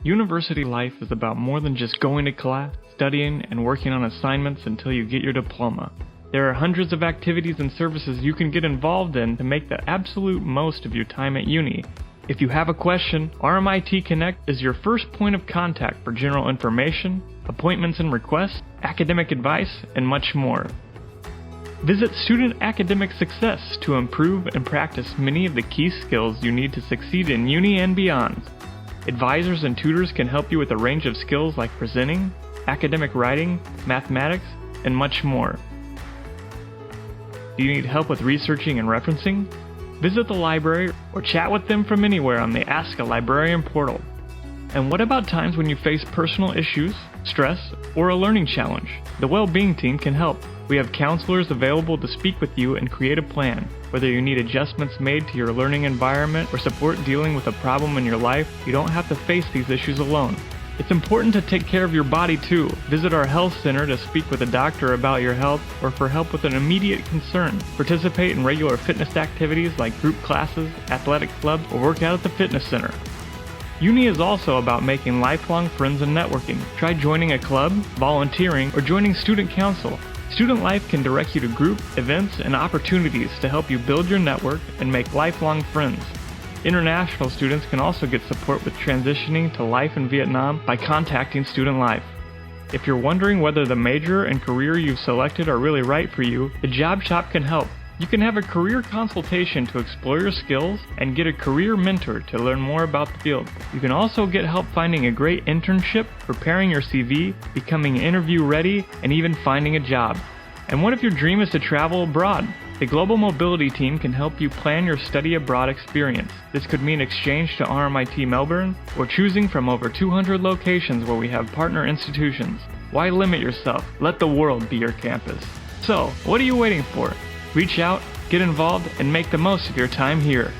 University life is about more than just going to class, studying, and working on assignments until you get your diploma. There are hundreds of activities and services you can get involved in to make the absolute most of your time at uni. If you have a question, RMIT Connect is your first point of contact for general information, appointments and requests, academic advice, and much more. Visit Student Academic Success to improve and practice many of the key skills you need to succeed in uni and beyond. Advisors and tutors can help you with a range of skills like presenting, academic writing, mathematics, and much more. Do you need help with researching and referencing? Visit the library or chat with them from anywhere on the Ask a Librarian portal. And what about times when you face personal issues, stress, or a learning challenge? The Wellbeing team can help. We have counselors available to speak with you and create a plan. Whether you need adjustments made to your learning environment or support dealing with a problem in your life, you don't have to face these issues alone. It's important to take care of your body too. Visit our health center to speak with a doctor about your health or for help with an immediate concern. Participate in regular fitness activities like group classes, athletic clubs, or work out at the fitness center. Uni is also about making lifelong friends and networking. Try joining a club, volunteering, or joining student council. Student life can direct you to group, events, and opportunities to help you build your network and make lifelong friends. International students can also get support with transitioning to life in Vietnam by contacting Student Life. If you're wondering whether the major and career you've selected are really right for you, the Job Shop can help. You can have a career consultation to explore your skills and get a career mentor to learn more about the field. You can also get help finding a great internship, preparing your CV, becoming interview ready, and even finding a job. And what if your dream is to travel abroad? The Global Mobility team can help you plan your study abroad experience. This could mean exchange to RMIT Melbourne or choosing from over 200 locations where we have partner institutions. Why limit yourself? Let the world be your campus. So, what are you waiting for? Reach out, get involved, and make the most of your time here.